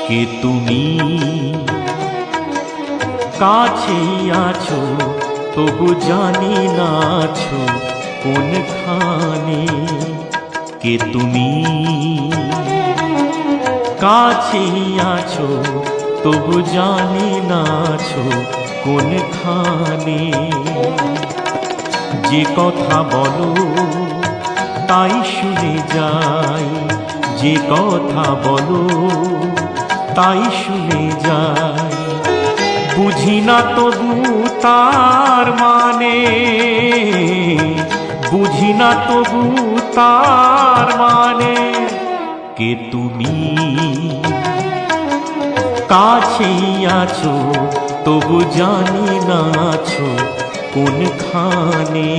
কে তুমি কাছেই আছো তবু জানি না আছো কোনখানে। কে তুমি কাছেই আছো তবু জানি না আছো কোনখানে। যে কথা বলো তাই শুনে যাই, যে কথা বলো তাই শুনে যাই। বুঝি না তবু তার মানে, বুঝি না তবু তার মানে। কে তুমি কাছেই আছো তবু জানি না আছো কোনখানে।